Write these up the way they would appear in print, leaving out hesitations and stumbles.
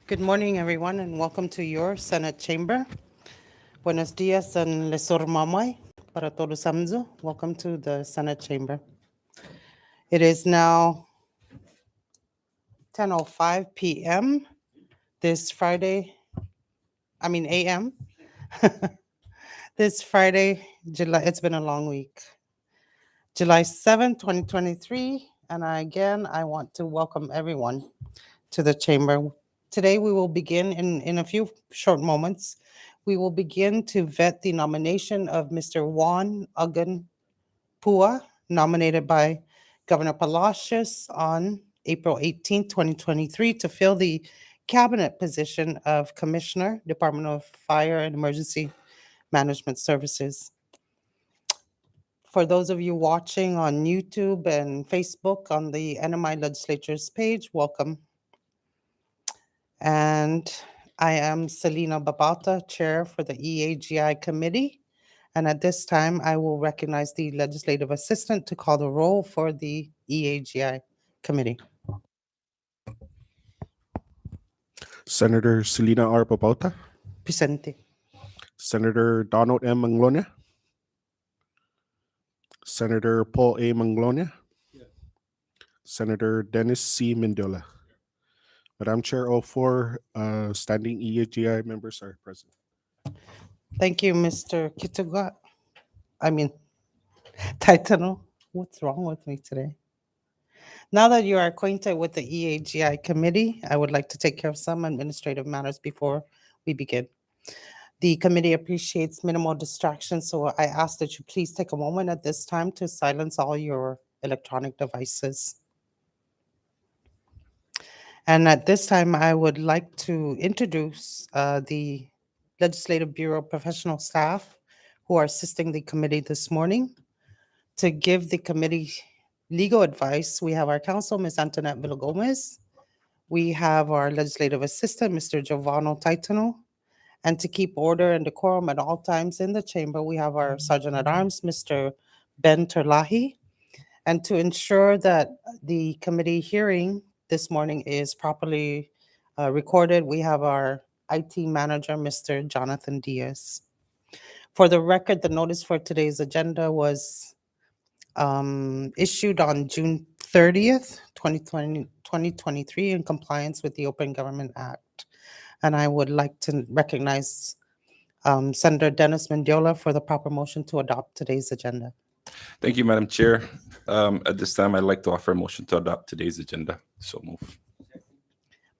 Good morning, everyone, and welcome to your Senate chamber. Buenos dias and lesor mamay para todos samzo. Welcome to the Senate chamber. It is now 10:05 p.m. this Friday, a.m. This Friday, July, it's been a long week. July 7th, 2023, and I want to welcome everyone to the chamber. Today, we will begin in a few short moments. We will begin to vet the nomination of Mr. Juan Agun Pua, nominated by Governor Palacios on April 18th, 2023, to fill the cabinet position of Commissioner, Department of Fire and Emergency Management Services. For those of you watching on YouTube and Facebook on the NMI Legislature's page, welcome. And I am Selena Babauta, Chair for the EAGI Committee. And at this time, I will recognize the Legislative Assistant to call the roll for the EAGI Committee. Senator Selena R. Babauta, Presente. Senator Donald M. Manglonia, Senator Paul A. Manglonia, Senator Dennis C. Mendola. Madam Chair, all four standing EAGI members are present. Thank you, Mr. Kituga. Taitano. What's wrong with me today? Now that you are acquainted with the EAGI Committee, I would like to take care of some administrative matters before we begin. The committee appreciates minimal distractions, so I ask that you please take a moment at this time to silence all your electronic devices. And at this time, I would like to introduce the Legislative Bureau professional staff who are assisting the committee this morning. To give the committee legal advice, we have our counsel, Ms. Antoinette Villagomez. We have our legislative assistant, Mr. Giovanni Taitano. And to keep order and decorum at all times in the chamber, we have our Sergeant at Arms, Mr. Ben Terlahi. And to ensure that the committee hearing this morning is properly recorded, we have our IT manager, Mr. Jonathan Diaz. For the record, the notice for today's agenda was issued on June 30th, 2023, in compliance with the Open Government Act. And I would like to recognize Senator Dennis Mendiola for the proper motion to adopt today's agenda. Thank you, Madam Chair. At this time, I'd like to offer a motion to adopt today's agenda. So move.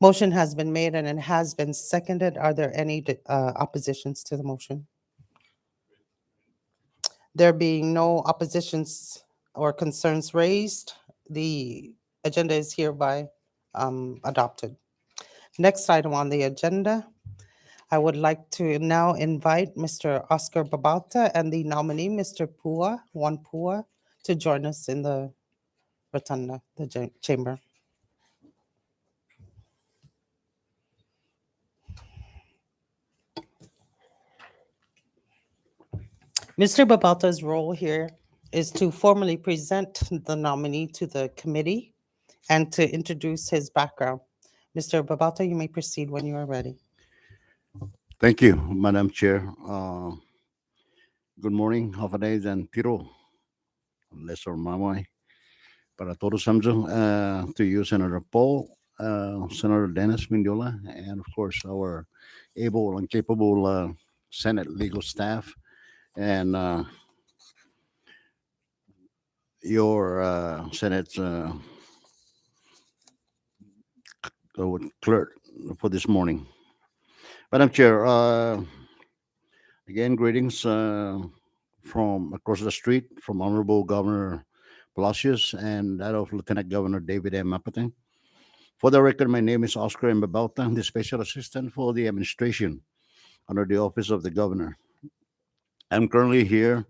Motion has been made and it has been seconded. Are there any oppositions to the motion? There being no oppositions or concerns raised, the agenda is hereby adopted. Next item on the agenda, I would like to now invite Mr. Oscar Babauta and the nominee, Mr. Pua, Juan Pua, to join us in the rotunda, the chamber. Mr. Babauta's role here is to formally present the nominee to the committee and to introduce his background. Mr. Babauta, you may proceed when you are ready. Thank you, Madam Chair. Good morning, Hafadays and Tiro, Lesor Mamay, para todos samjo, to you, Senator Paul, Senator Dennis Mendiola, and of course our able and capable Senate legal staff, and your Senate clerk for this morning. Madam Chair, again, greetings from across the street from Honorable Governor Palacios and that of Lieutenant Governor David M. Mapateng. For the record, my name is Oscar M. Babauta, the Special Assistant for the Administration under the Office of the Governor. I'm currently here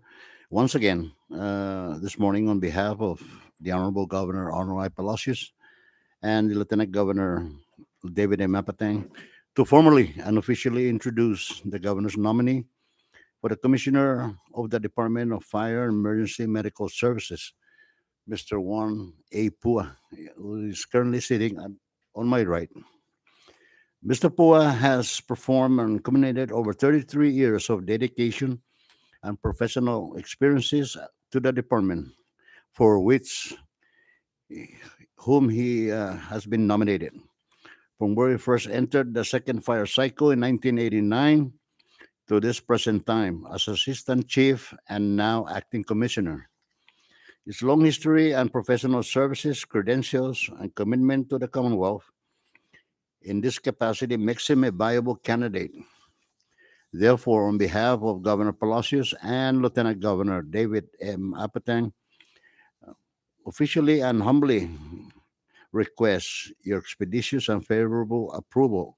once again this morning on behalf of the Honorable Governor Arnold I. Palacios and the Lieutenant Governor David M. Mapateng to formally and officially introduce the Governor's nominee for the Commissioner of the Department of Fire and Emergency Medical Services, Mr. Juan A. Pua, who is currently sitting on my right. Mr. Pua has performed and accumulated over 33 years of dedication and professional experiences to the department, for which whom he has been nominated. From where he first entered the second fire cycle in 1989 to this present time as Assistant Chief and now Acting Commissioner. His long history and professional services, credentials, and commitment to the Commonwealth in this capacity makes him a viable candidate. Therefore, on behalf of Governor Palacios and Lieutenant Governor David M. Apatang, officially and humbly request your expeditious and favorable approval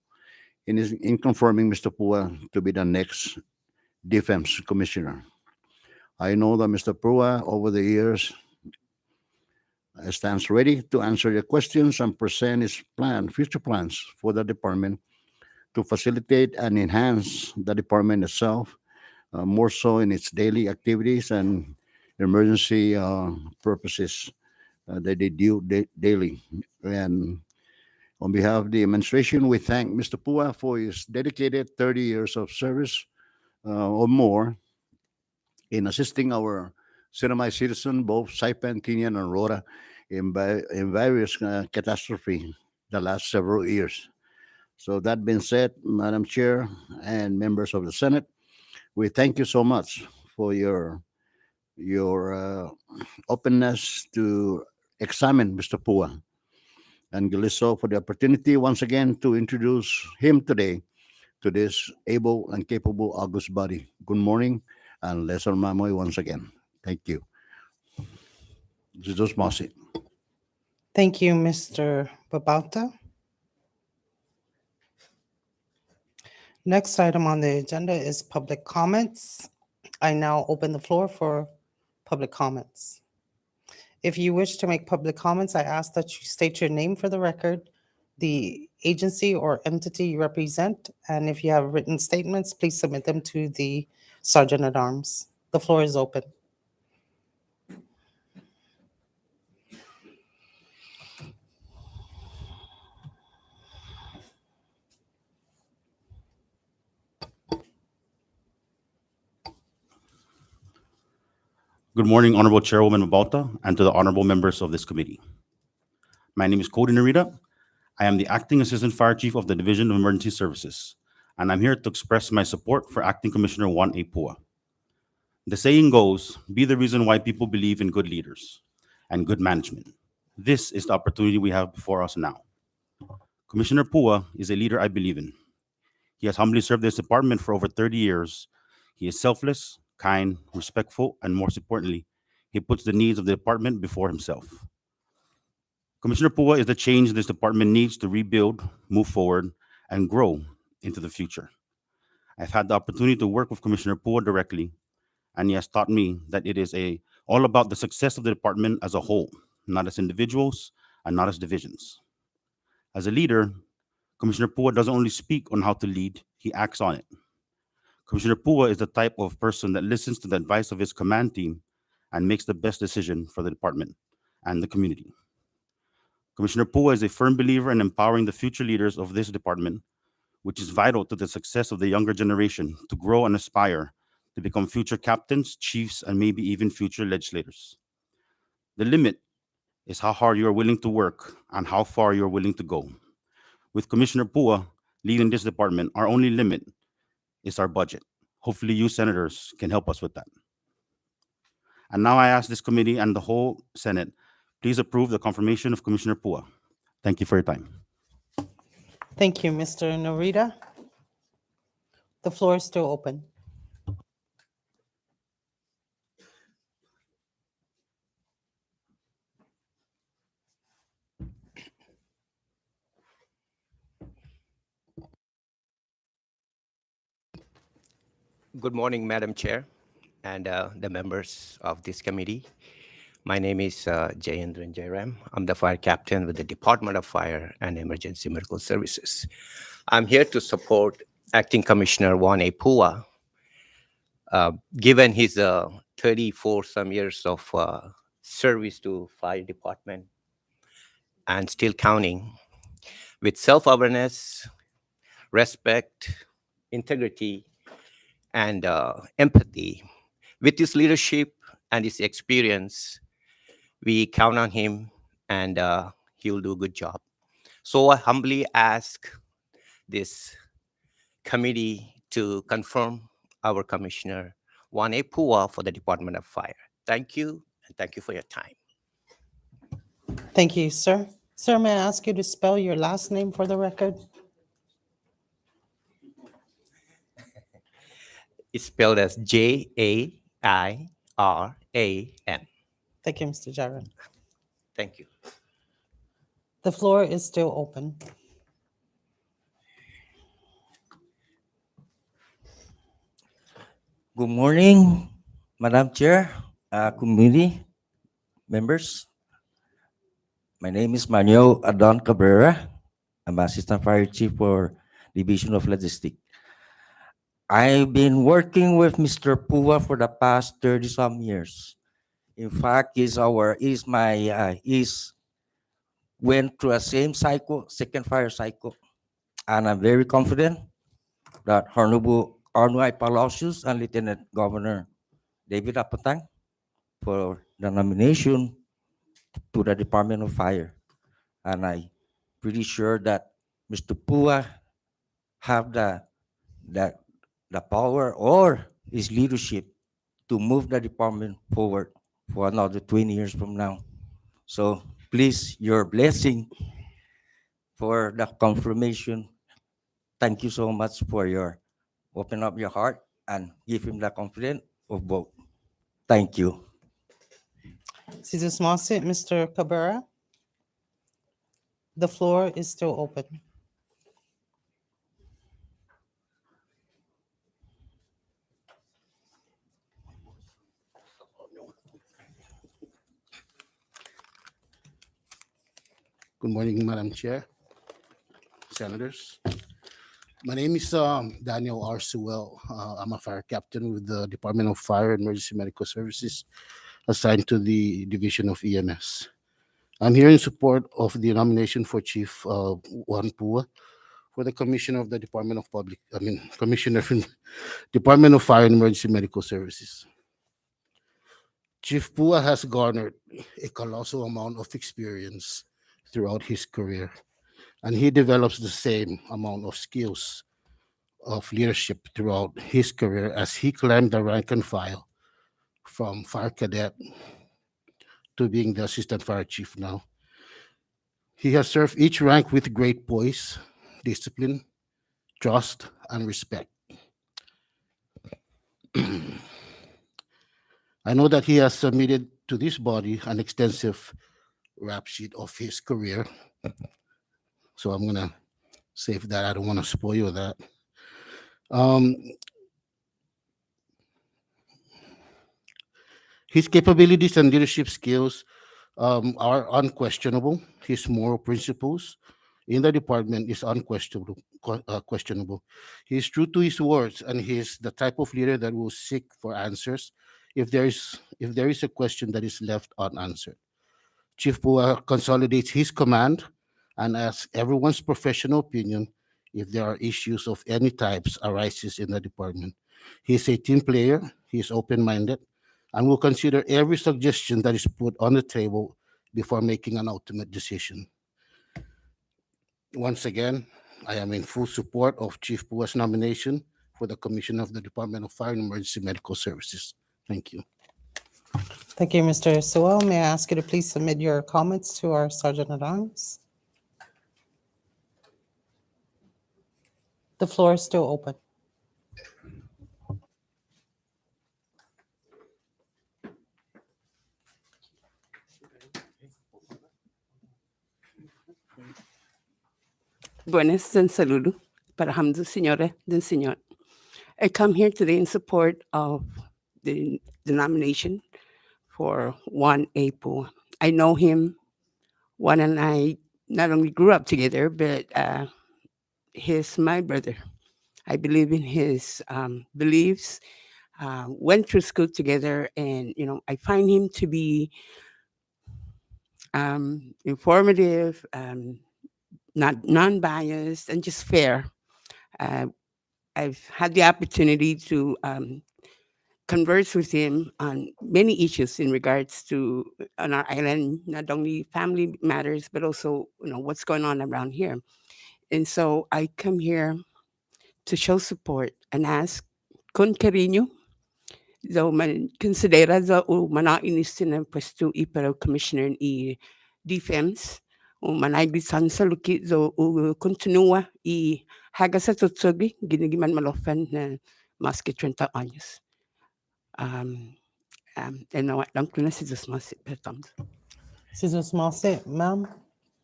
in confirming Mr. Pua to be the next Defense Commissioner. I know that Mr. Pua, over the years, stands ready to answer your questions and present his future plans for the department to facilitate and enhance the department itself, more so in its daily activities and emergency purposes that they do daily. And on behalf of the administration, we thank Mr. Pua for his dedicated 30 years of service or more in assisting our Sinamay citizen, both Saipan, Tinian, and Rora, in various catastrophe the last several years. So that being said, Madam Chair and members of the Senate, we thank you so much for your openness to examine Mr. Pua and Galiso for the opportunity once again to introduce him today to this able and capable August body. Good morning and Lesser Mamoy once again. Thank you. Jesus Masi. Thank you, Mr. Babauta. Next item on the agenda is public comments. I now open the floor for public comments. If you wish to make public comments, I ask that you state your name for the record, the agency or entity you represent, and if you have written statements, please submit them to the Sergeant at Arms. The floor is open. Good morning, Honorable Chairwoman Mabalta, and to the honorable members of this committee. My name is Cody Narita. I am the Acting Assistant Fire Chief of the Division of Emergency Services, and I'm here to express my support for Acting Commissioner Juan A. Pua. The saying goes, be the reason why people believe in good leaders and good management. This is the opportunity we have before us now. Commissioner Pua is a leader I believe in. He has humbly served this department for over 30 years. He is selfless, kind, respectful, and most importantly, he puts the needs of the department before himself. Commissioner Pua is the change this department needs to rebuild, move forward, and grow into the future. I've had the opportunity to work with Commissioner Pua directly, and he has taught me that it is all about the success of the department as a whole, not as individuals and not as divisions. As a leader, Commissioner Pua doesn't only speak on how to lead, he acts on it. Commissioner Pua is the type of person that listens to the advice of his command team and makes the best decision for the department and the community. Commissioner Pua is a firm believer in empowering the future leaders of this department, which is vital to the success of the younger generation to grow and aspire to become future captains, chiefs, and maybe even future legislators. The limit is how hard you are willing to work and how far you are willing to go. With Commissioner Pua leading this department, our only limit is our budget. Hopefully you senators can help us with that. And now I ask this committee and the whole Senate, please approve the confirmation of Commissioner Pua. Thank you for your time. Thank you, Mr. Narita. The floor is still open. Good morning, Madam Chair and the members of this committee. My name is Jayendran Jairam. I'm the fire captain with the Department of Fire and Emergency Medical Services. I'm here to support Acting Commissioner Juan A. Pua. Given his 34-some years of service to fire department and still counting, with self-awareness, respect, integrity, and empathy. With his leadership and his experience, we count on him, and he'll do a good job. So I humbly ask this committee to confirm our Commissioner Juan A. Pua for the Department of Fire. Thank you, and thank you for your time. Thank you, sir. Sir, may I ask you to spell your last name for the record? It's spelled as Jairam. Thank you, Mr. Jairam. Thank you. The floor is still open. Good morning, Madam Chair, committee members. My name is Manuel Adon Cabrera. I'm Assistant Fire Chief for Division of Logistics. I've been working with Mr. Pua for the past 30-some years. In fact, he's went through a same cycle, second fire cycle, and I'm very confident that Honorable Arnoy Palacios and Lieutenant Governor David Apatang for the nomination to the Department of Fire. And I'm pretty sure that Mr. Pua have the power or his leadership to move the department forward for another 20 years from now. So please, your blessing for the confirmation. Thank you so much for your open up your heart and give him the confidence of vote. Thank you. Cesar Smosit, Mr. Cabrera. The floor is still open. Good morning, Madam Chair, Senators. My name is Daniel R. Sewell. I'm a fire captain with the Department of Fire and Emergency Medical Services, assigned to the Division of EMS. I'm here in support of the nomination for Chief Juan Pua for the Commissioner of the Commissioner of Department of Fire and Emergency Medical Services. Chief Pua has garnered a colossal amount of experience throughout his career, and he develops the same amount of skills of leadership throughout his career as he climbed the rank and file from fire cadet to being the assistant fire chief now. He has served each rank with great poise, discipline, trust, and respect. I know that he has submitted to this body an extensive rap sheet of his career, so I'm gonna save that. I don't want to spoil that. His capabilities and leadership skills are unquestionable. His moral principles in the department is unquestionable. Questionable. He is true to his words, and he is the type of leader that will seek for answers if there is a question that is left unanswered. Chief Pua consolidates his command and asks everyone's professional opinion if there are issues of any types arises in the department. He is a team player, he is open-minded, and will consider every suggestion that is put on the table before making an ultimate decision. Once again, I am in full support of Chief Pua's nomination for the Commissioner of the Department of Fire and Emergency Medical Services. Thank you. Thank you, Mr. Sewell. May I ask you to please submit your comments to our Sergeant at Arms? The floor is still open. Buenas and saludo para ambos señores del señor. I come here today in support of the nomination for Juan A. Pua. I know him. Juan and I not only grew up together, but he's my brother. I believe in his beliefs. Went through school together, and I find him to be informative, not non-biased, and just fair. I've had the opportunity to converse with him on many issues in regards to on our island, not only family matters, but also what's going on around here. And so I come here to show support and ask con cariño, though man considera za o manainis na pwesto ipero commissioner i defense o manaibisan sa luki zo o continua i haga sa tutsugi ginigiman malofan na maski 30 años. And no, I'm going to see this thumbs. Susan Smallsett, ma'am,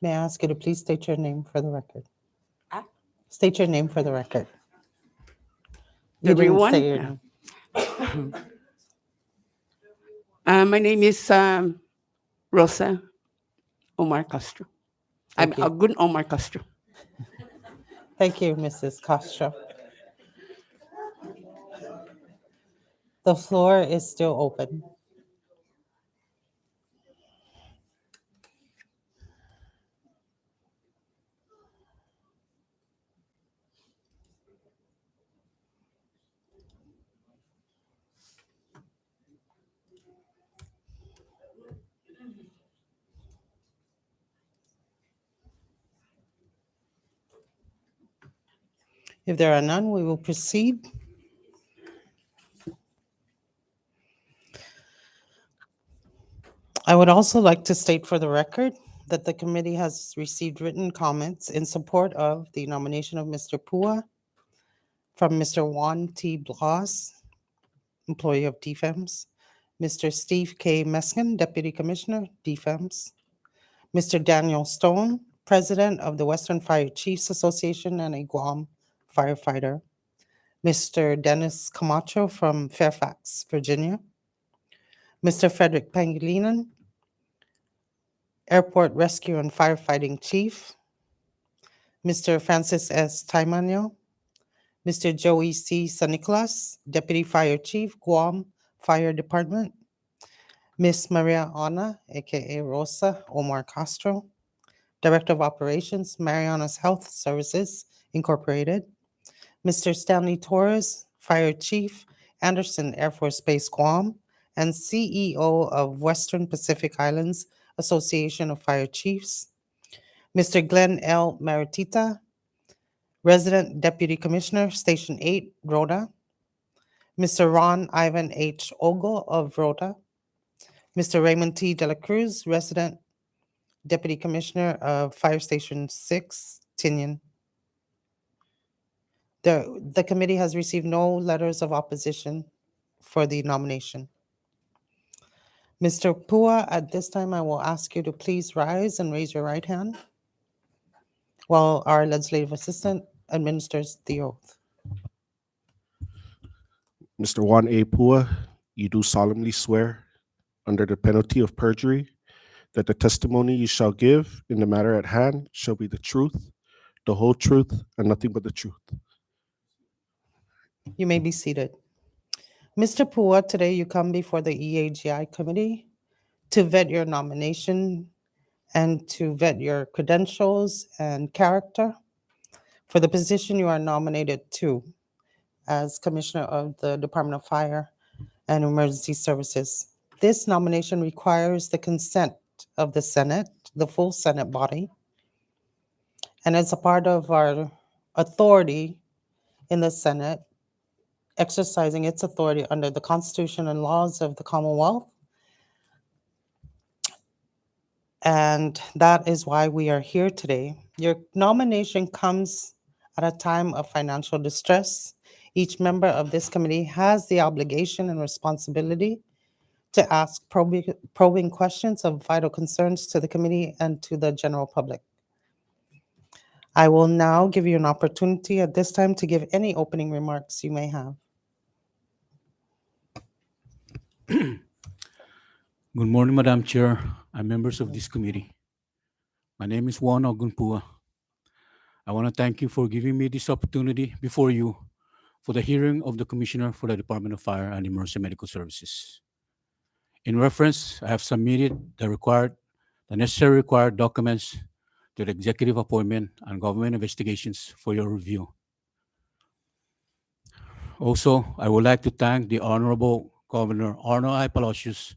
may I ask you to please state your name for the record? Ah? State your name for the record. You didn't Everyone? say your Yeah. name. My name is Rosa Omar Castro. I'm Thank you. Agun Omar Castro. Thank you, Mrs. Castro. The floor is still open. If there are none, we will proceed. I would also like to state for the record that the committee has received written comments in support of the nomination of Mr. Pua from Mr. Juan T. Blas, employee of DFEMS, Mr. Steve K. Meskin, Deputy Commissioner, DFEMS, Mr. Daniel Stone, President of the Western Fire Chiefs Association and a Guam firefighter, Mr. Dennis Camacho from Fairfax, Virginia, Mr. Frederick Pangilinan, Airport Rescue and Firefighting Chief, Mr. Francis S. Taimano, Mr. Joey C. San Nicolas, Deputy Fire Chief, Guam Fire Department, Miss Maria Ana, aka Rosa Omar Castro, Director of Operations, Mariana's Health Services, Incorporated, Mr. Stanley Torres, Fire Chief, Anderson Air Force Base, Guam, and CEO of Western Pacific Islands Association of Fire Chiefs, Mr. Glenn L. Maritita, Resident Deputy Commissioner, Station 8, Rhoda, Mr. Ron Ivan H. Ogle of Rhoda, Mr. Raymond T. De La Cruz, Resident Deputy Commissioner of Fire Station 6, Tinian. The committee has received no letters of opposition for the nomination. Mr. Pua, at this time, I will ask you to please rise and raise your right hand while our legislative assistant administers the oath. Mr. Juan A. Pua, you do solemnly swear, under the penalty of perjury, that the testimony you shall give in the matter at hand shall be the truth, the whole truth, and nothing but the truth. You may be seated. Mr. Pua, today you come before the EAGI committee to vet your nomination and to vet your credentials and character for the position you are nominated to as Commissioner of the Department of Fire and Emergency Services. This nomination requires the consent of the Senate, the full Senate body, and as a part of our authority in the Senate, exercising its authority under the Constitution and laws of the Commonwealth. And that is why we are here today. Your nomination comes at a time of financial distress. Each member of this committee has the obligation and responsibility to ask probing questions of vital concerns to the committee and to the general public. I will now give you an opportunity at this time to give any opening remarks you may have. Good morning, Madam Chair and members of this committee. My name is Juan Ogunpua. I want to thank you for giving me this opportunity before you for the hearing of the Commissioner for the Department of Fire and Emergency Medical Services. In reference, I have submitted the necessary required documents to the executive appointment and government investigations for your review. Also, I would like to thank the Honorable Governor Arno I. Palacios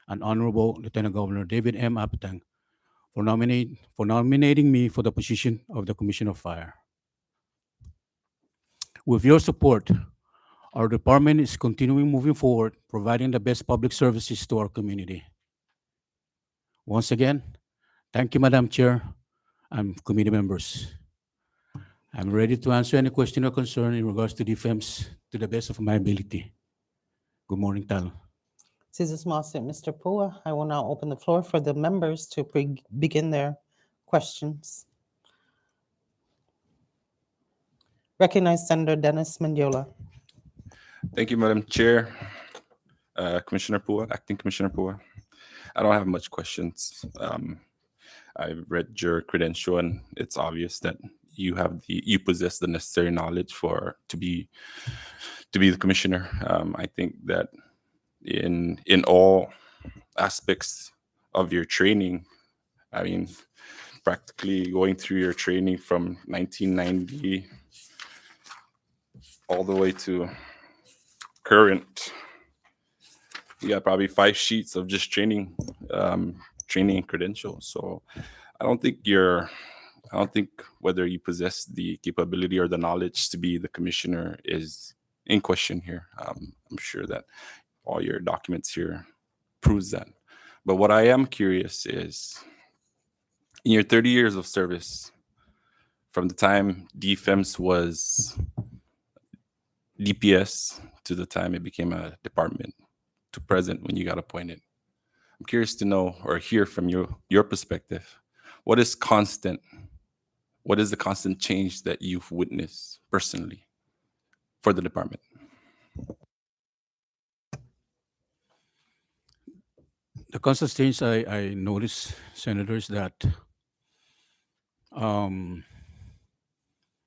and Honorable Lieutenant Governor David M. Apatang for nominating me for the position of the Commissioner of Fire. With your support, our department is continuing moving forward, providing the best public services to our community. Once again, thank you, Madam Chair and committee members. I'm ready to answer any question or concern in regards to DFEMS to the best of my ability. Good morning, Tal. Caesar's Mossett, Mr. Pua. I will now open the floor for the members to begin their questions. Recognize Senator Dennis Mendiola. Thank you, Madam Chair. Commissioner Pua, Acting Commissioner Pua. I don't have much questions. I've read your credential, and it's obvious that you possess the necessary knowledge to be the commissioner. I think that in all aspects of your training, I mean, practically going through your training from 1990 all the way to current, you got probably 5 sheets of just training and credentials. So I don't think whether you possess the capability or the knowledge to be the commissioner is in question here. I'm sure that all your documents here proves that. But what I am curious is, in your 30 years of service, from the time DFEMS was DPS to the time it became a department to present when you got appointed, I'm curious to know or hear from your perspective, what is the constant change that you've witnessed personally for the department? The constant change I notice, senators, that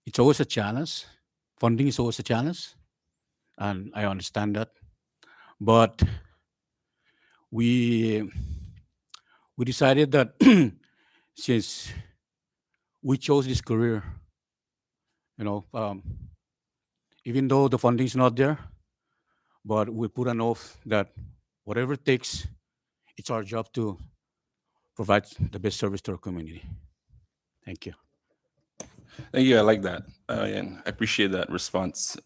it's always a challenge. Funding is always a challenge, and I understand that. But we decided that since we chose this career, even though the funding is not there, but we put an oath that whatever it takes, it's our job to provide the best service to our community. Thank you. Thank you. I like that. And I appreciate that response.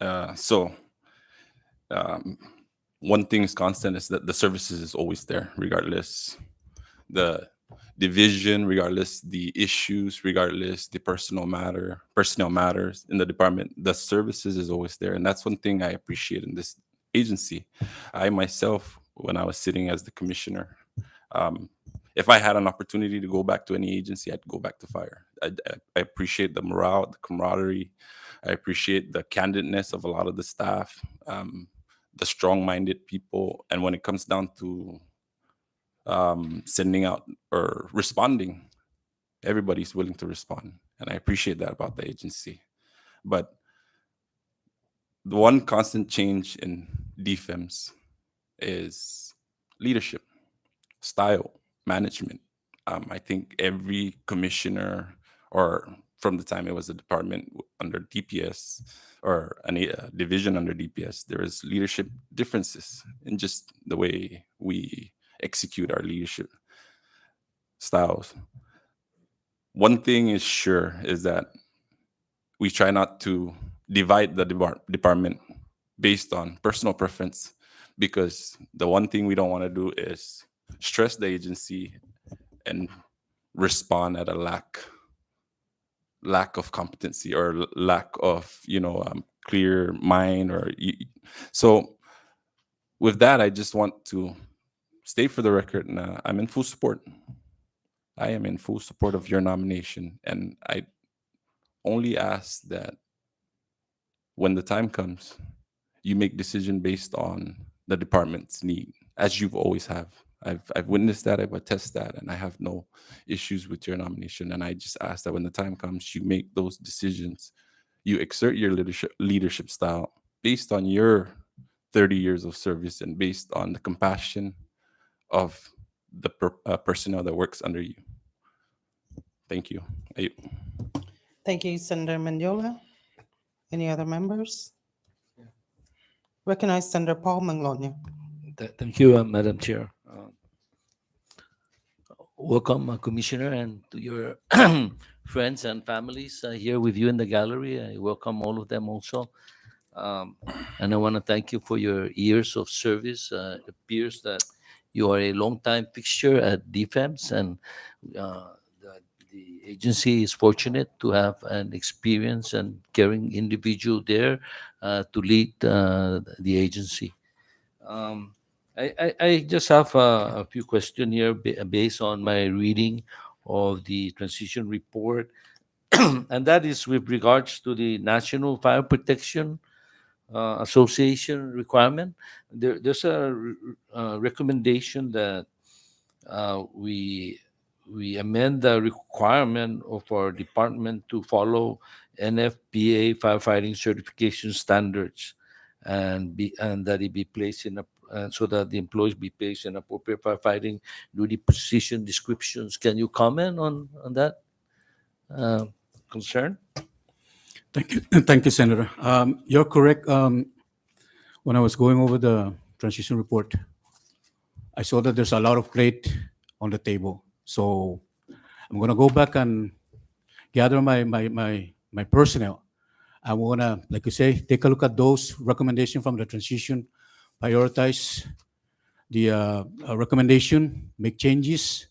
One thing is constant is that the services is always there, regardless the division, regardless the issues, regardless the personnel matters in the department. The services is always there. And that's one thing I appreciate in this agency. I myself, when I was sitting as the commissioner, if I had an opportunity to go back to any agency, I'd go back to fire. I appreciate the morale, the camaraderie. I appreciate the candidness of a lot of the staff, the strong-minded people. And when it comes down to sending out or responding, everybody's willing to respond. And I appreciate that about the agency. But the one constant change in DFEMS is leadership, style, management. I think every commissioner, or from the time it was a department under DPS or a division under DPS, there is leadership differences in just the way we execute our leadership styles. One thing is sure is that we try not to divide the department based on personal preference, because the one thing we don't want to do is stress the agency and respond at a lack of competency or lack of clear mind. So with that, I just want to state for the record, I'm in full support. I am in full support of your nomination, and I only ask that when the time comes, you make decision based on the department's need, as you've always have. I've witnessed that, I've attested that, and I have no issues with your nomination. And I just ask that when the time comes, you make those decisions, you exert your leadership style based on your 30 years of service and based on the compassion of the personnel that works under you. Thank you. Thank you, Senator Mendiola. Any other members? Recognize Senator Paul Manglona. Thank you, Madam Chair. Welcome, Commissioner, and to your friends and families here with you in the gallery. I welcome all of them also. And I want to thank you for your years of service. It appears that you are a long-time fixture at DFEMS, and the agency is fortunate to have an experienced and caring individual there to lead the agency. I just have a few questions here based on my reading of the transition report, and that is with regards to the National Fire Protection Association requirement. There's a recommendation that we amend the requirement of our department to follow NFPA firefighting certification standards, and that it be placed in a so that the employees be placed in appropriate firefighting duty position descriptions. Can you comment on that concern? Thank you, thank you, Senator. You're correct. When I was going over the transition report, I saw that there's a lot of plate on the table. So I'm going to go back and gather my personnel. I want to, like you say, take a look at those recommendations from the transition, prioritize the recommendation, make changes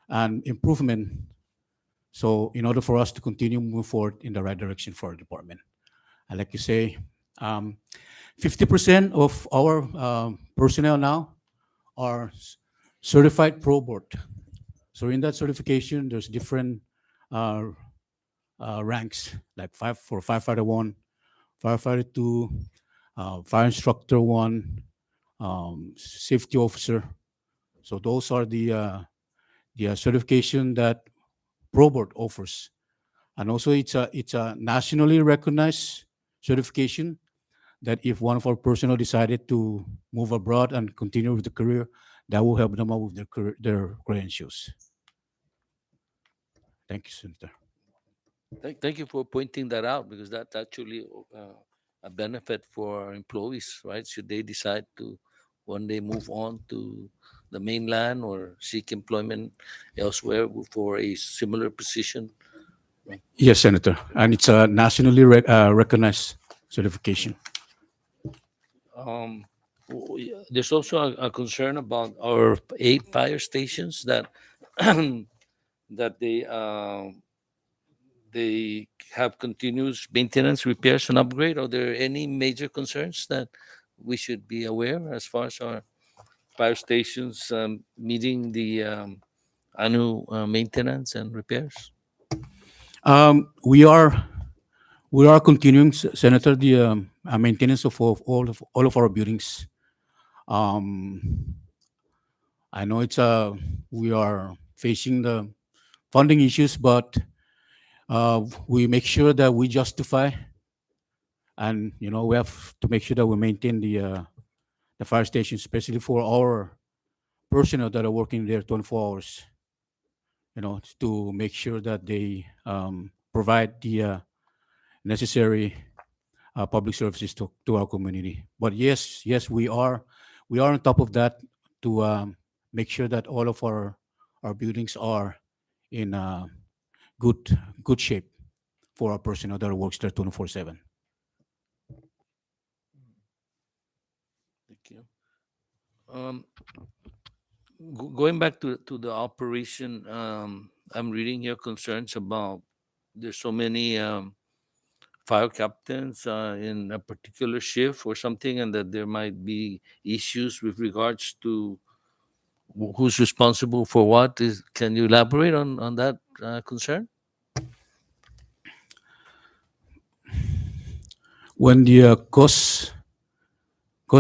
and improvement. So in order for us to continue moving forward in the right direction for our department. I like you say, 50% of our personnel now are certified pro board. So in that certification, there's different ranks, like for firefighter 1, firefighter 2, fire instructor 1, safety officer. So those are the certification that pro board offers. And also it's a nationally recognized certification that if one of our personnel decided to move abroad and continue with the career, that will help them out with their credentials. Thank you, Senator. Thank you for pointing that out, because that's actually a benefit for our employees, right? Should they decide to one day move on to the mainland or seek employment elsewhere for a similar position. Yes, Senator. And it's a nationally recognized certification. There's also a concern about our 8 fire stations that that they have continuous maintenance, repairs, and upgrade. Are there any major concerns that we should be aware as far as our fire stations meeting the annual maintenance and repairs? We are continuing, Senator, the maintenance of all of our buildings. I know we are facing the funding issues, but we make sure that we justify, and we have to make sure that we maintain the fire station, especially for our personnel that are working there 24 hours. To make sure that they provide the necessary public services to our community. But yes, we are on top of that to make sure that all of our buildings are in good shape for our personnel that works there 24/7. Thank you. Going back to the operation, I'm reading your concerns about there's so many fire captains in a particular shift or something, and that there might be issues with regards to who's responsible for what. Can you elaborate on that concern? When the cost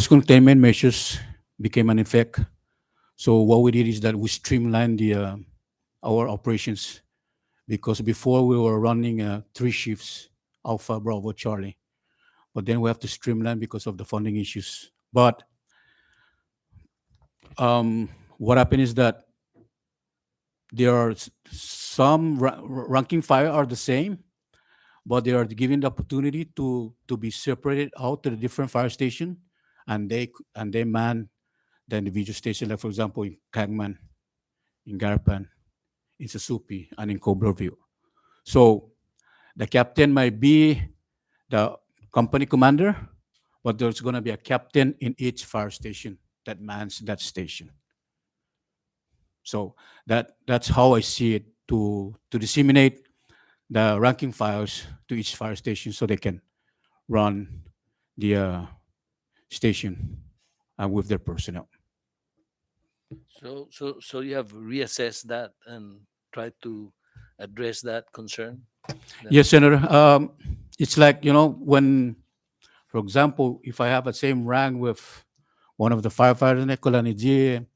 containment measures became an effect, so what we did is that we streamlined our operations, because before we were running 3 shifts, Alpha, Bravo, Charlie, but then we have to streamline because of the funding issues. But what happened is that there are some ranking fire are the same, but they are given the opportunity to be separated out to the different fire station, and they man the individual station, like for example in Kangman, in Garpan, in Susupi, and in Cobra View. So the captain might be the company commander, but there's going to be a captain in each fire station that mans that station. So that's how I see it, to disseminate the ranking files to each fire station so they can run the station with their personnel. So you have reassessed that and tried to address that concern? Yes, Senator. It's like, when, for example, if I have the same rank with one of the firefighters in Ecolaniji,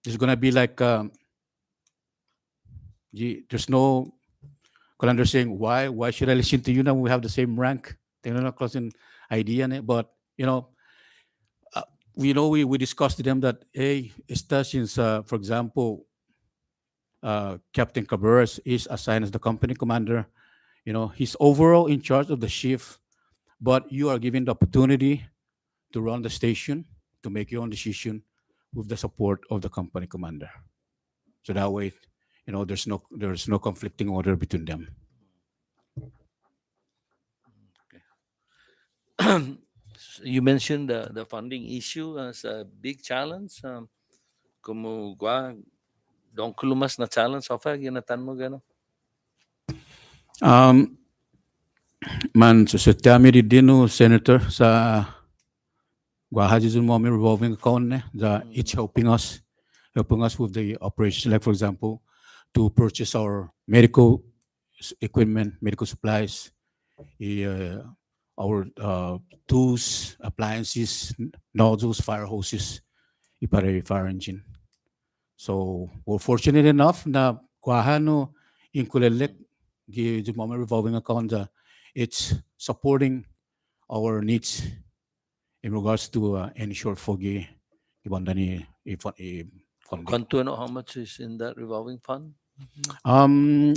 there's going to be like, there's no Colander saying, why should I listen to you now? We have the same rank. They're not causing idea in it. But, we discussed to them that, hey, since, for example, Captain Cabrera is assigned as the company commander, he's overall in charge of the shift, but you are given the opportunity to run the station, to make your own decision with the support of the company commander. So that way, there's no conflicting order between them. You mentioned the funding issue as a big challenge. Como don't kulumas na challenge offer ginatan mo gano? Man, so sa tami dino, Senator, sa Guahajizun Mommy revolving account, it's helping us with the operations. Like, for example, to purchase our medical equipment, medical supplies, our tools, appliances, nozzles, fire hoses, para fire engine. So we're fortunate enough na Guahano in Kulelek, the Moment revolving account, it's supporting our needs in regards to any shortfall ibanda ni funding. Kwanto how much is in that revolving fund?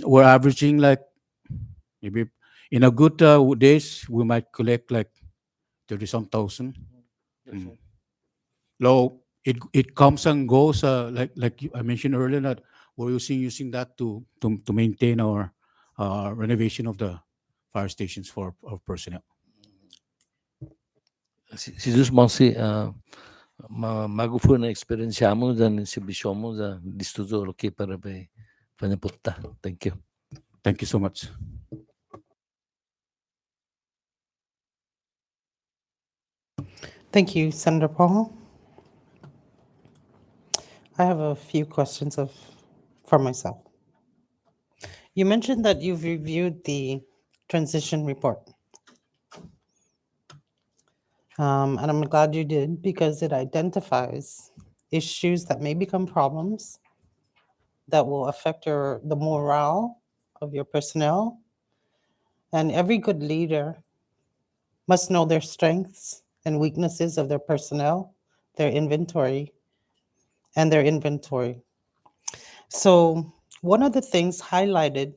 We're averaging like maybe in a good days we might collect like 30-some thousand. Low, it comes and goes. Like I mentioned earlier, that we're using that to maintain our renovation of the fire stations for our personnel. Si Jesus Monsi, magufu na experience mo dan si Bishomo da distuzo roki para be panaputta. Thank you. Thank you so much. Thank you, Senator Paul. I have a few questions for myself. You mentioned that you've reviewed the transition report. And I'm glad you did, because it identifies issues that may become problems that will affect the morale of your personnel. And every good leader must know their strengths and weaknesses of their personnel, their inventory. So one of the things highlighted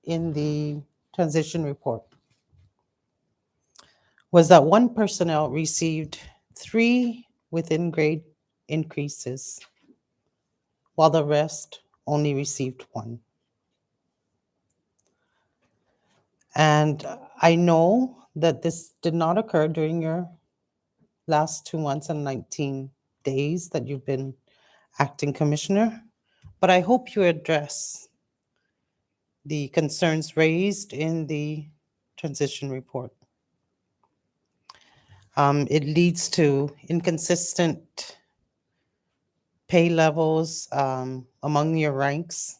in the transition report was that one personnel received 3 within grade increases, while the rest only received 1. And I know that this did not occur during your last 2 months and 19 days that you've been acting commissioner, but I hope you address the concerns raised in the transition report. It leads to inconsistent pay levels among your ranks.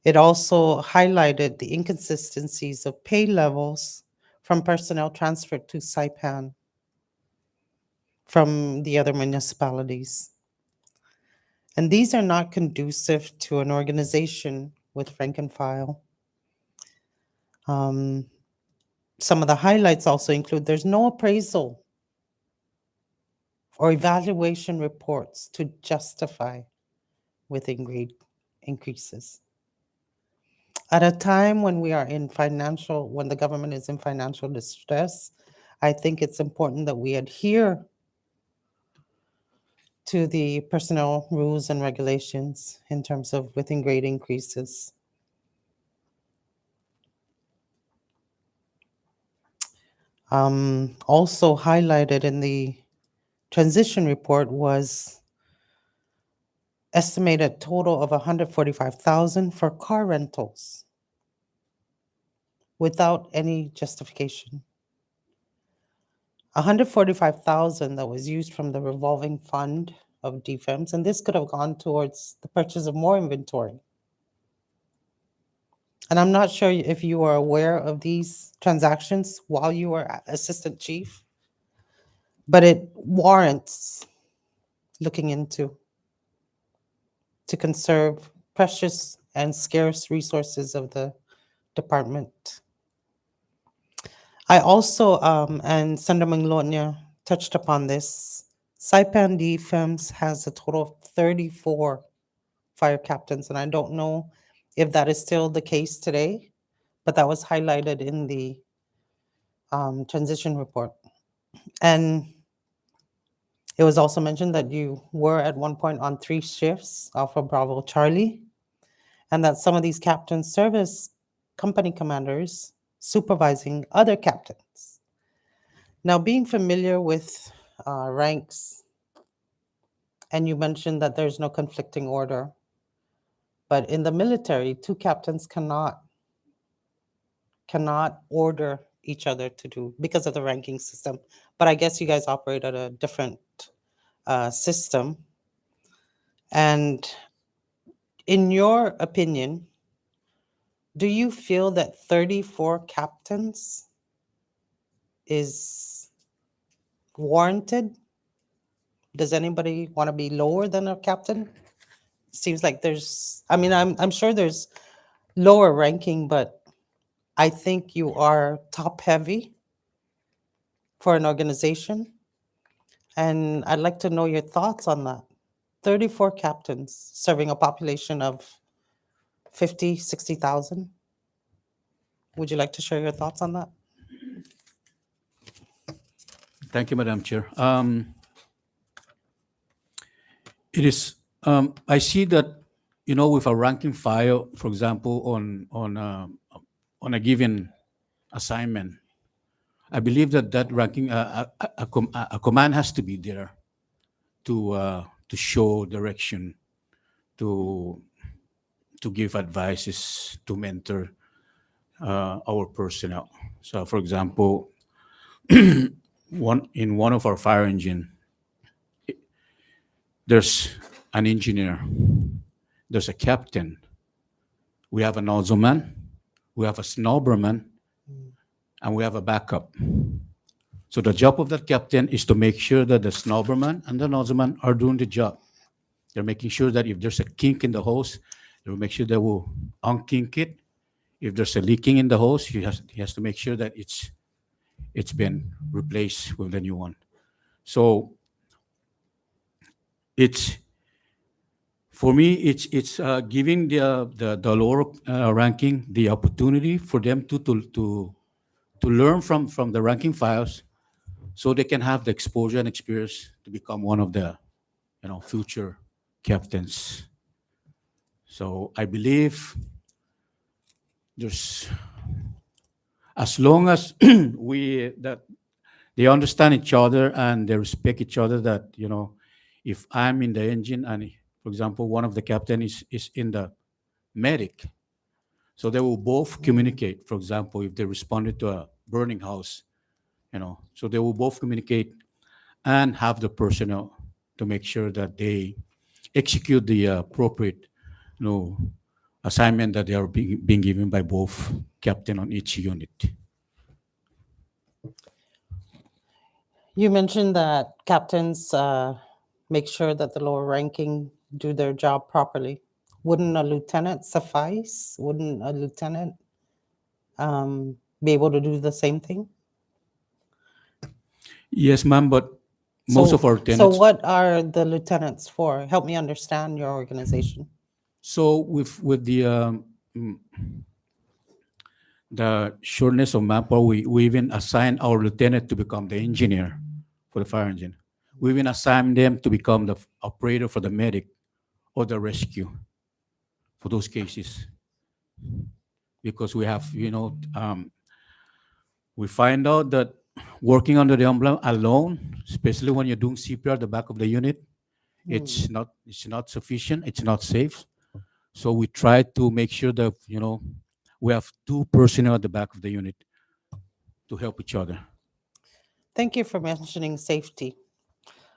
It also highlighted the inconsistencies of pay levels from personnel transferred to Saipan from the other municipalities. And these are not conducive to an organization with rank and file. Some of the highlights also include there's no appraisal or evaluation reports to justify within grade increases. At a time when when the government is in financial distress, I think it's important that we adhere to the personnel rules and regulations in terms of within grade increases. Also highlighted in the transition report was estimated total of 145,000 for car rentals without any justification. 145,000 that was used from the revolving fund of defense, and this could have gone towards the purchase of more inventory. And I'm not sure if you are aware of these transactions while you were assistant chief, but it warrants looking into to conserve precious and scarce resources of the department. I also, and Senator Manglonia touched upon this, Saipan Defense has a total of 34 fire captains, and I don't know if that is still the case today, but that was highlighted in the transition report. And it was also mentioned that you were at one point on 3 shifts, Alpha Bravo Charlie, and that some of these captains serve as company commanders supervising other captains. Now, being familiar with ranks, and you mentioned that there's no conflicting order, but in the military, 2 captains cannot order each other to do because of the ranking system. But I guess you guys operate at a different system. And in your opinion, do you feel that 34 captains is warranted? Does anybody want to be lower than a captain? Seems like there's, I mean, I'm sure there's lower ranking, but I think you are top heavy for an organization. And I'd like to know your thoughts on that. 34 captains serving a population of 50, 60,000. Would you like to share your thoughts on that? Thank you, Madam Chair. It is, I see that, you know, with a ranking file, for example, on a given assignment, I believe that that ranking, a command has to be there to show direction, to give advices, to mentor our personnel. So, for example, one of our fire engine, there's an engineer, there's a captain, we have an nozzleman, we have a snowberman, and we have a backup. So the job of that captain is to make sure that the snowberman and the nozzleman are doing the job. They're making sure that if there's a kink in the hose, they will make sure they will unkink it. If there's a leaking in the hose, he has to make sure that it's been replaced with a new one. So it's, for me, it's giving the lower ranking the opportunity for them to learn from the ranking files, so they can have the exposure and experience to become one of the, you know, future captains. So I believe there's, as long as that they understand each other and they respect each other, that, you know, if I'm in the engine and, for example, one of the captain is in the medic, so they will both communicate. For example, if they responded to a burning house, you know, so they will both communicate and have the personnel to make sure that they execute the appropriate, you know, assignment that they are being given by both captain on each unit. You mentioned that captains make sure that the lower ranking do their job properly. Wouldn't a lieutenant suffice? Wouldn't a lieutenant be able to do the same thing? Yes, ma'am, but most of our So tenants. what are the lieutenants for? Help me understand your organization. So with the shortness of manpower, we even assign our lieutenant to become the engineer for the fire engine. We even assign them to become the operator for the medic or the rescue for those cases. Because we have, we find out that working under the umbrella alone, especially when you're doing CPR at the back of the unit, it's not sufficient, it's not safe. So we try to make sure that, we have two personnel at the back of the unit to help each other. Thank you for mentioning safety.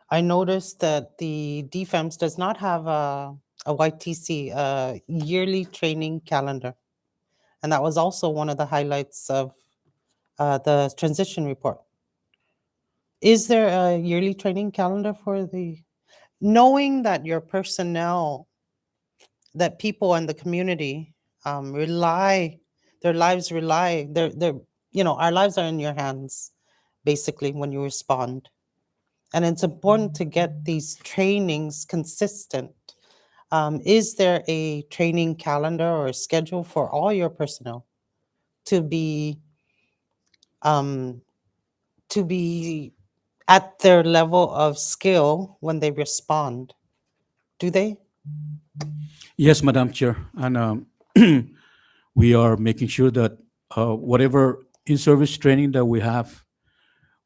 I noticed that the DFAMS does not have a YTC, a yearly training calendar. And that was also one of the highlights of the transition report. Is there a yearly training calendar for knowing that your personnel, that people in the community their lives rely, our lives are in your hands, basically, when you respond. And it's important to get these trainings consistent. Is there a training calendar or a schedule for all your personnel to be at their level of skill when they respond? Do they? Yes, Madam Chair, and we are making sure that whatever in-service training that we have,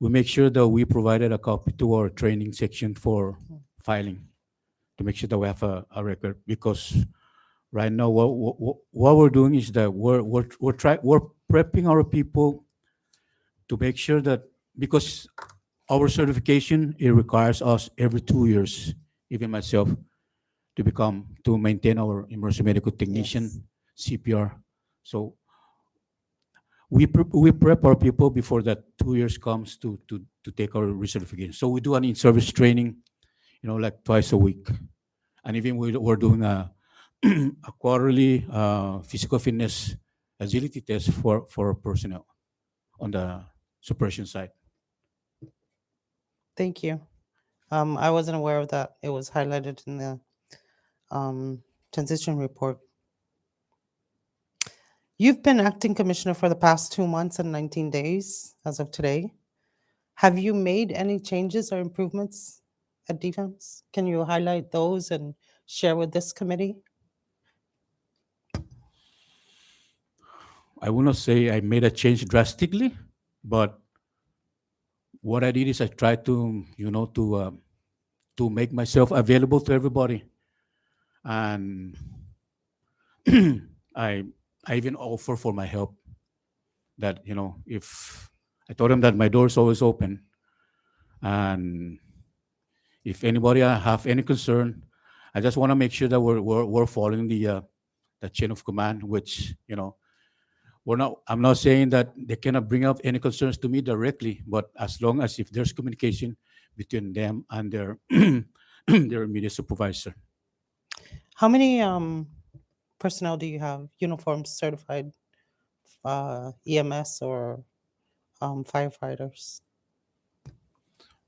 we make sure that we provided a copy to our training section for filing, to make sure that we have a record. Because right now, what we're doing is that we're prepping our people to make sure that, because our certification, it requires us every 2 years, even myself, to maintain our emergency medical technician, CPR. So we prep our people before that 2 years comes to take our recertification. So we do an in-service training, like twice a week. And even we're doing a quarterly physical fitness agility test for our personnel on the suppression side. Thank you. I wasn't aware of that. It was highlighted in the transition report. You've been acting commissioner for the past 2 months and 19 days as of today. Have you made any changes or improvements at defense? Can you highlight those and share with this committee? I will not say I made a change drastically, but what I did is I tried to, to make myself available to everybody, and I even offer for my help. That if I told them that my door is always open, and if anybody have any concern, I just want to make sure that we're following the chain of command, which I'm not saying that they cannot bring up any concerns to me directly, but as long as if there's communication between them and their their immediate supervisor. How many personnel do you have, uniforms certified EMS or firefighters?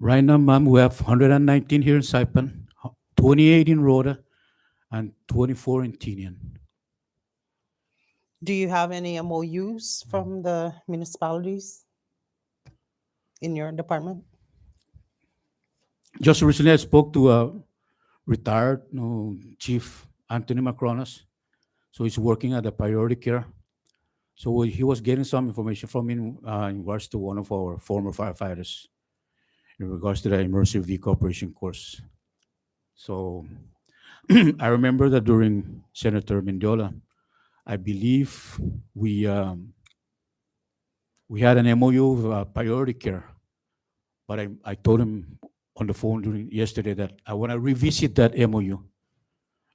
Right now, ma'am, we have 119 here in Saipan, 28 in Rhoda, and 24 in Tinian. Do you have any MOUs from the municipalities in your department? Just recently, I spoke to a retired Chief Anthony Macronas. So he's working at the priority care. So he was getting some information from me in regards to one of our former firefighters in regards to the immersive vehicle operation course. So I remember that during Senator Mendiola, I believe we had an MOU of priority care, but I told him on the phone yesterday that I want to revisit that MOU,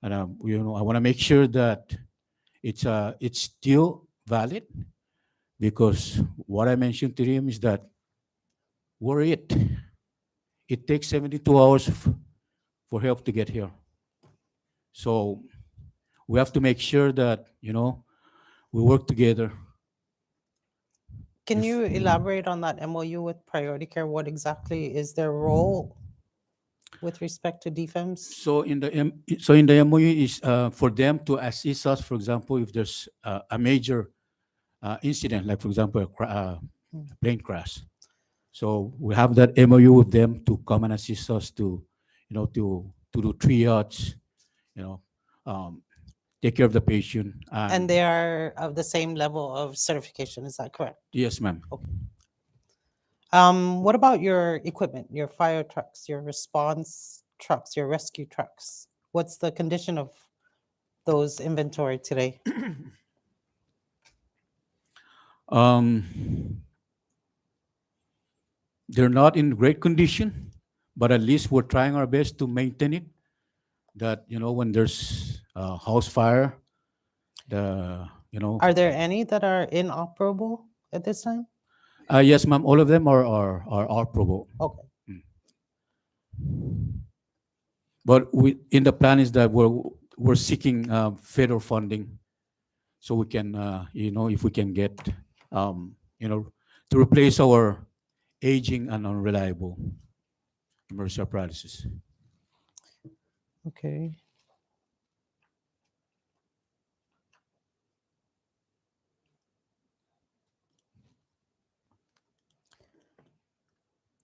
and I want to make sure that it's still valid, because what I mentioned to him is that it takes 72 hours for help to get here. So we have to make sure that we work together. Can you elaborate on that MOU with priority care? What exactly is their role with respect to defense? So in the MOU is for them to assist us. For example, if there's a major incident, like for example, plane crash. So we have that MOU with them to come and assist us to, to do triage, you know, um, take care of the patient. And they are of the same level of certification, is that correct? Yes, ma'am. What about your equipment, your fire trucks, your response trucks, your rescue trucks? What's the condition of those inventory today? They're not in great condition, but at least we're trying our best to maintain it. That, when there's a house fire, Are there any that are inoperable at this time? yes, ma'am, all of them are operable. Okay. But in the plan is that we're seeking federal funding, so we can, if we can get, to replace our aging and unreliable emergency apparatus. Okay.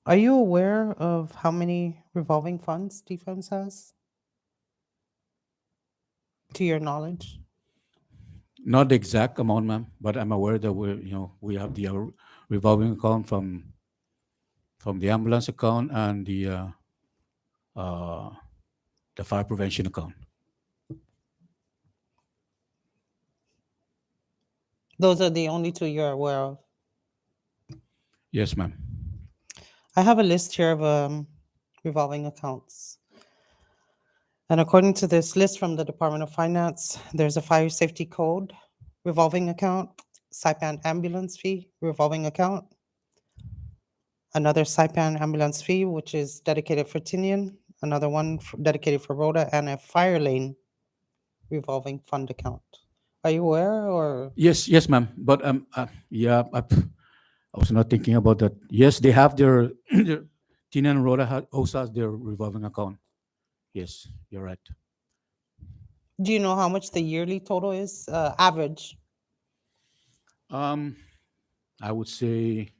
Are you aware of how many revolving funds Defense has? To your knowledge? Not the exact amount, ma'am, but I'm aware that we have the revolving account from the ambulance account and the fire prevention account. Those are the only two you're aware of. Yes, ma'am. I have a list here of revolving accounts. And according to this list from the Department of Finance, there's a fire safety code revolving account, Saipan ambulance fee revolving account, another Saipan ambulance fee, which is dedicated for Tinian, another one dedicated for Rhoda, and a fire lane revolving fund account. Are you aware or? Yes, ma'am. But yeah, I was not thinking about that. Yes, they have their Tina and Rhoda also has their revolving account. Yes, you're right. Do you know how much the yearly total is, average? I would say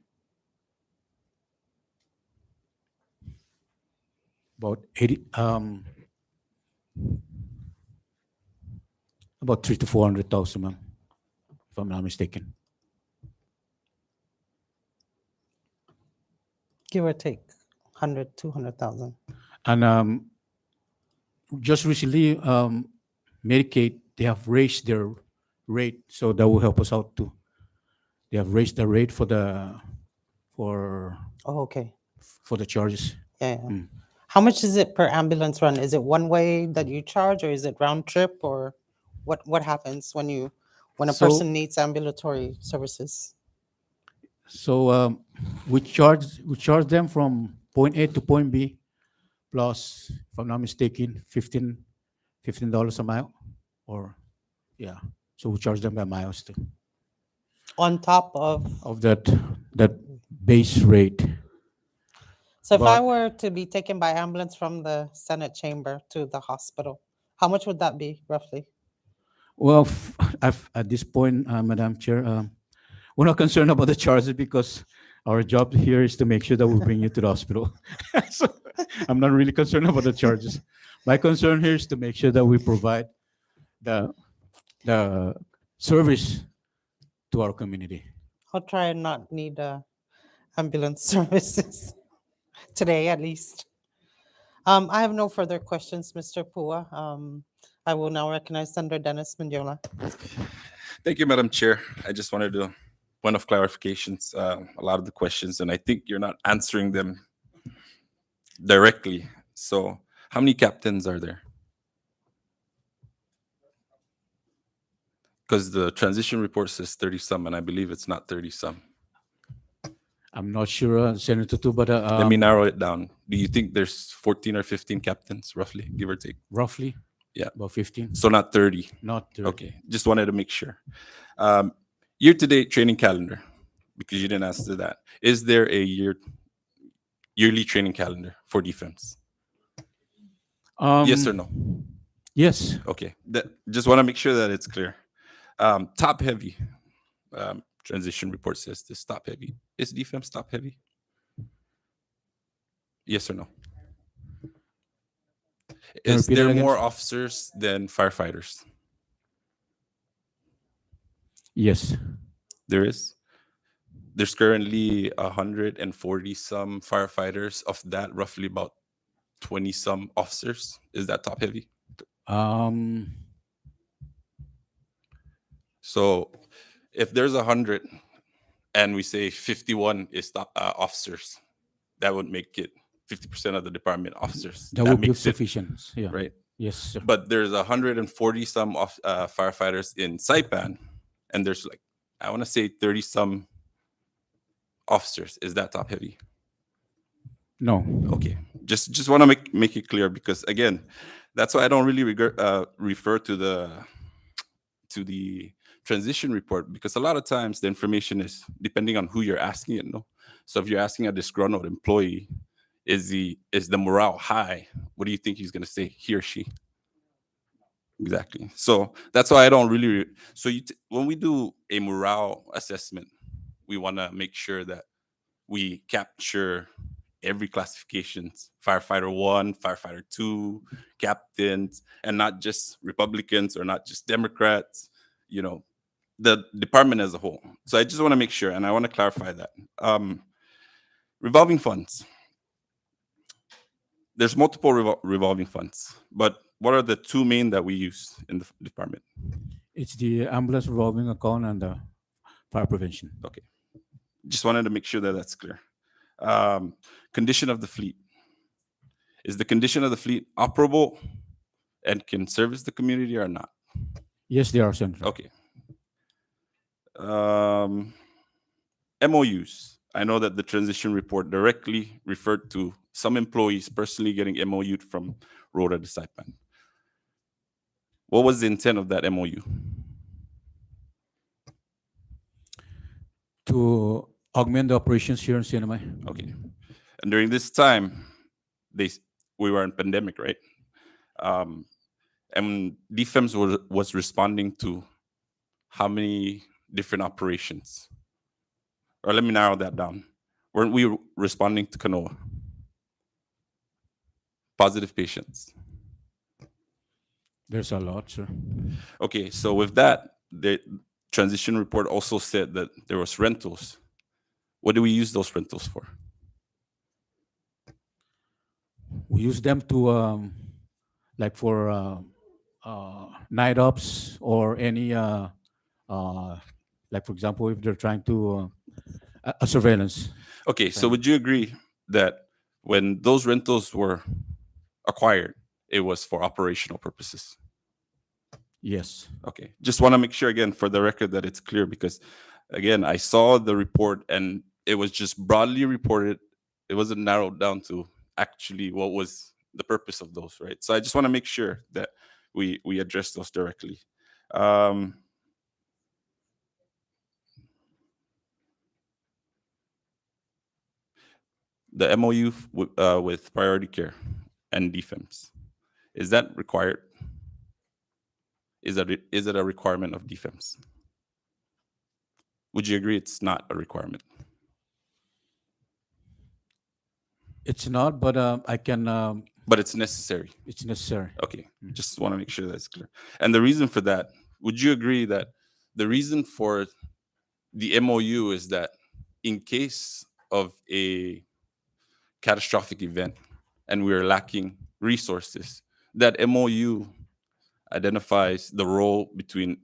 about 80, about 300,000 to 400,000, ma'am, if I'm not mistaken. Give or take, 100, 200,000. And just recently, Medicaid, they have raised their rate, so that will help us out too. They have raised the rate for the Oh, okay. charges. Yeah. Mm. How much is it per ambulance run? Is it one way that you charge, or is it round trip, or what happens when a So- person needs ambulatory services? So we charge them from point A to point B, plus, if I'm not mistaken, $15 a mile, or yeah. So we charge them by miles too, On top of, of that base rate. so if I But- were to be taken by ambulance from the Senate chamber to the hospital, how much would that be roughly? Well, at this point, Madam Chair, we're not concerned about the charges because our job here is to make sure that we bring you to the hospital. So I'm not really concerned about the charges. My concern here is to make sure that we provide the service to our community. I'll try and not need ambulance services today, at least. I have no further questions, Mr. Pua. I will now recognize Senator Dennis Mendiola. Thank you, Madam Chair. I just wanted to point of clarifications, a lot of the questions, and I think you're not answering them directly. So how many captains are there? Because the transition report says 30 some, and I believe it's not 30 some. I'm not sure, Senator Tu, but Let me narrow it down. Do you think there's 14 or 15 captains, roughly, give or take? roughly, Yeah. about 15. So not 30. Not 30. Okay, just wanted to make sure. Year-to-date training calendar, because you didn't answer that. Is there a yearly training calendar for defense? Yes or no? Yes. Okay, just want to make sure that it's clear. Top heavy, transition report says this top heavy. Is defense top heavy? Yes or no? Can you Is repeat that there again, more sir? officers than firefighters? Yes. There is. There's currently 140 some firefighters. Of that, roughly about 20 some officers. Is that top heavy? Um, So if there's 100 and we say 51 is top, officers, that would make it 50% of the department officers. that would be makes it, sufficient. Yeah. right? Yes, sir. But there's 140 some firefighters in Saipan, and there's like, I want to say 30 some officers. Is that top heavy? No. Okay, just want to make it clear, because again, that's why I don't really refer to the transition report, because a lot of times the information is depending on who you're asking it. No, so if you're asking a disgruntled employee, is the morale high? What do you think he's going to say, he or she? Exactly. So that's why I don't really. So when we do a morale assessment, we want to make sure that we capture every classifications: firefighter 1, firefighter 2, captains, and not just Republicans or not just Democrats, the department as a whole. So I just want to make sure, and I want to clarify that. Revolving funds. There's multiple revolving funds, but what are the two main that we use in the department? It's the ambulance revolving account and the fire prevention. Okay. Just wanted to make sure that that's clear. Condition of the fleet. Is the condition of the fleet operable and can service the community or not? Yes, they are, Senator. Okay. MOUs. I know that the transition report directly referred to some employees personally getting MOU'd from Rhoda to Saipan. What was the intent of that MOU? To augment the operations here in CNMI. Okay. And during this time, we were in pandemic, right? And DFEMS was responding to how many different operations? Or let me narrow that down. Weren't we responding to Kanoa? Positive patients. There's a lot, sir. Okay, so with that, the transition report also said that there was rentals. What do we use those rentals for? We use them to, like for night ops or any, like for example, if they're trying to a surveillance. Okay, so would you agree that when those rentals were acquired, it was for operational purposes? Yes. Okay, just want to make sure again for the record that it's clear, because again, I saw the report and it was just broadly reported. It wasn't narrowed down to actually what was the purpose of those, right? So I just want to make sure that we address those directly. The MOU with priority care and DFEMS, is that required? Is it a requirement of DFEMS? Would you agree it's not a requirement? It's not, but I can. But it's necessary. It's necessary. Okay, just want to make sure that's clear. And the reason for that, would you agree that the reason for the MOU is that in case of a catastrophic event and we're lacking resources, that MOU identifies the role between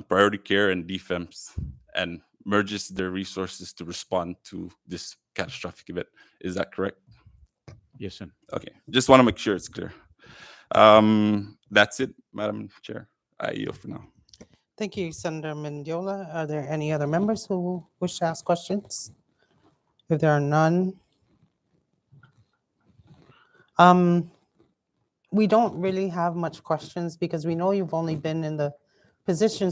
priority care and DFEMS and merges their resources to respond to this catastrophic event. Is that correct? Yes, sir. Okay, just want to make sure it's clear. That's it, Madam Chair. I yield for now. Thank you, Senator Mendiola. Are there any other members who wish to ask questions? If there are none, we don't really have much questions because we know you've only been in the position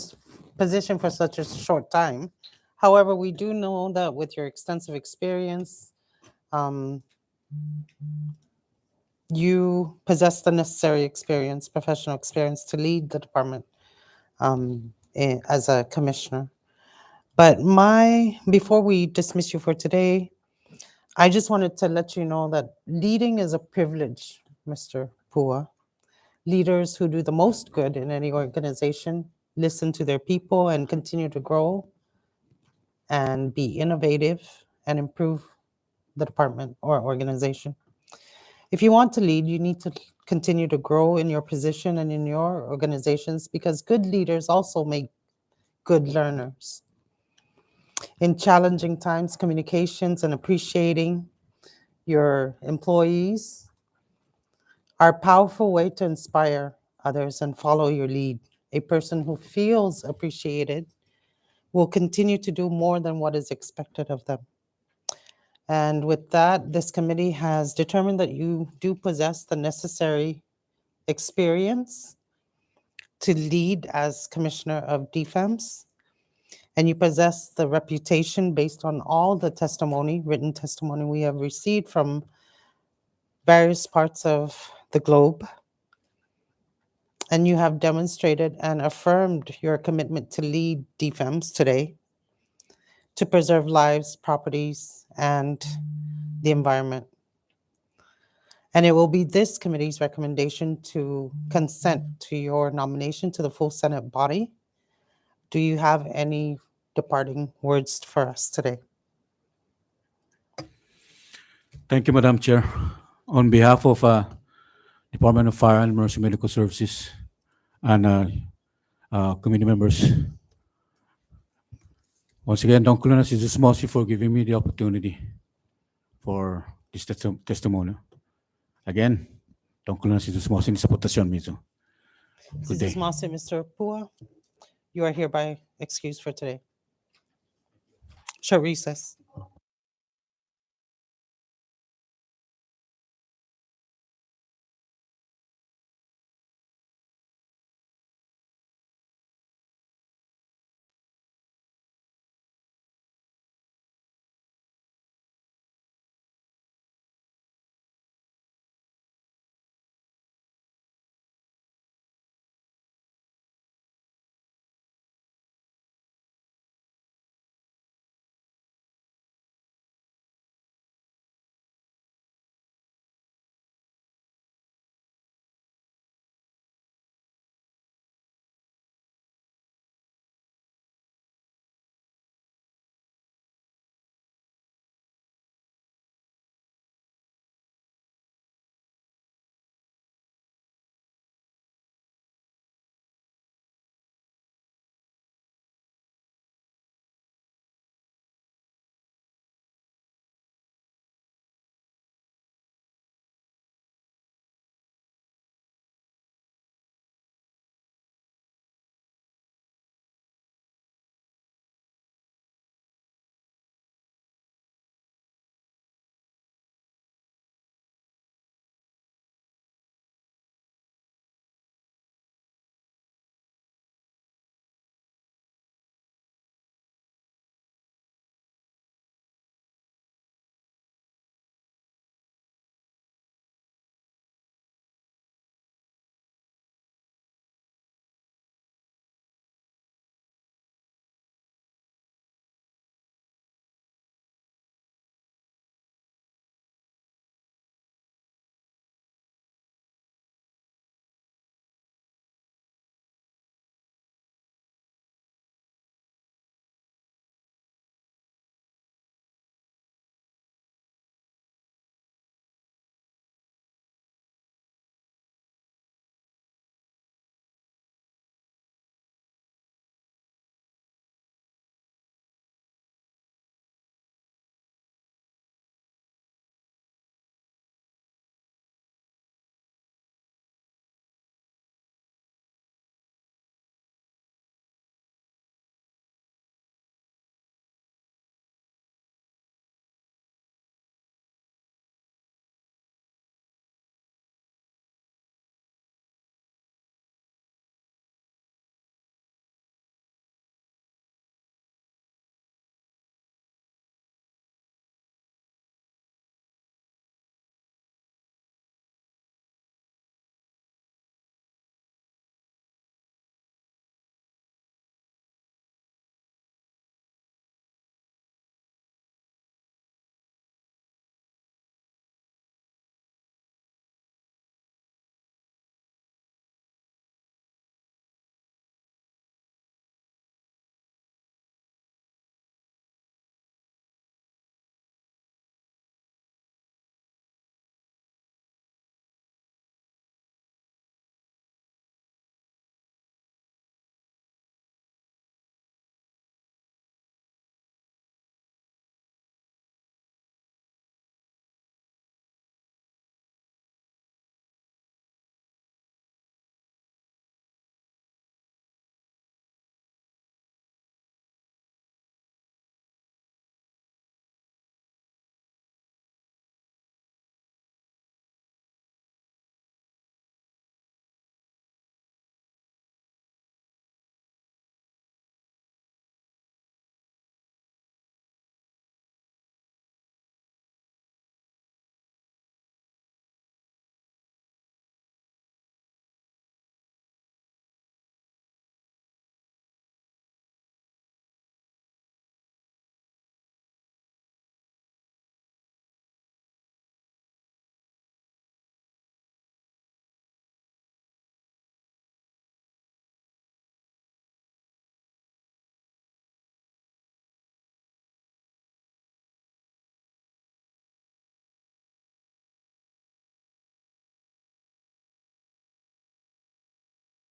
for such a short time. However, we do know that with your extensive experience, you possess the necessary experience, professional experience to lead the department as a commissioner. But before we dismiss you for today, I just wanted to let you know that leading is a privilege, Mr. Pua. Leaders who do the most good in any organization listen to their people and continue to grow and be innovative and improve the department or organization. If you want to lead, you need to continue to grow in your position and in your organizations, because good leaders also make good learners. In challenging times, communications and appreciating your employees are a powerful way to inspire others and follow your lead. A person who feels appreciated will continue to do more than what is expected of them. And with that, this committee has determined that you do possess the necessary experience to lead as Commissioner of Defense, and you possess the reputation based on all the testimony, written testimony we have received from various parts of the globe. And you have demonstrated and affirmed your commitment to lead defense today, to preserve lives, properties, and the environment. And it will be this committee's recommendation to consent to your nomination to the full Senate body. Do you have any departing words for us today? Thank you, Madam Chair. On behalf of Department of Fire and Emergency Medical Services and committee members, once again, Don Colunas is Mosi for giving me the opportunity for this testimony. Again, Don Colunas is Mosi sa votación mismo. Good day. Mr. Pua, you are hereby excused for today. Short recess.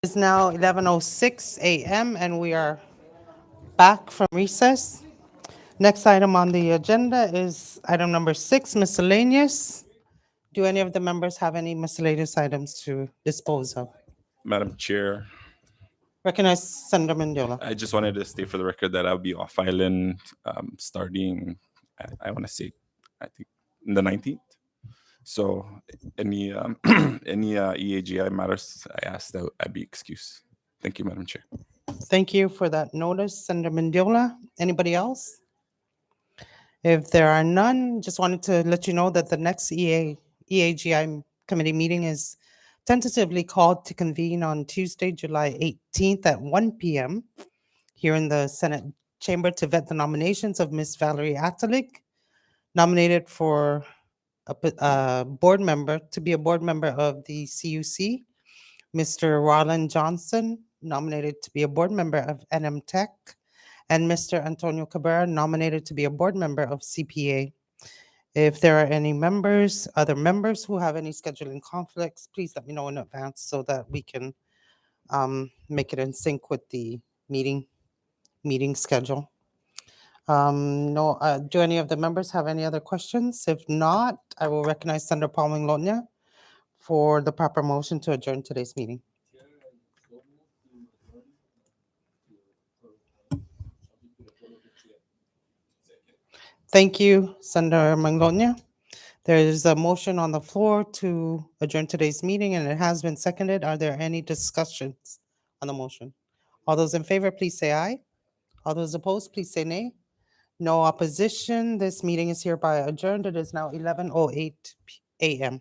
It's now 11:06 a.m. and we are back from recess. Next item on the agenda is item number 6, miscellaneous. Do any of the members have any miscellaneous items to dispose of? Madam Chair, Recognize Senator Mendiola. I just wanted to state for the record that I'll be off island starting, I want to say, I think, the 19th. So any any EAGI matters, I ask that I be excused. Thank you, Madam Chair. Thank you for that notice, Senator Mendiola. Anybody else? If there are none, just wanted to let you know that the next EAGI committee meeting is tentatively called to convene on Tuesday, July 18th at 1 p.m. here in the Senate chamber to vet the nominations of Ms. Valerie Atalik, nominated for a board member, to be a board member of the CUC, Mr. Roland Johnson, nominated to be a board member of NM Tech, and Mr. Antonio Cabrera, nominated to be a board member of CPA. If there are any members, other members who have any scheduling conflicts, please let me know in advance so that we can make it in sync with the meeting schedule. No, do any of the members have any other questions? If not, I will recognize Senator Paul Minglonia for the proper motion to adjourn today's meeting. Thank you, Senator Manglonia. There is a motion on the floor to adjourn today's meeting, and it has been seconded. Are there any discussions on the motion? All those in favor, please say aye. All those opposed, please say nay. No opposition. This meeting is hereby adjourned. It is now 11:08 a.m.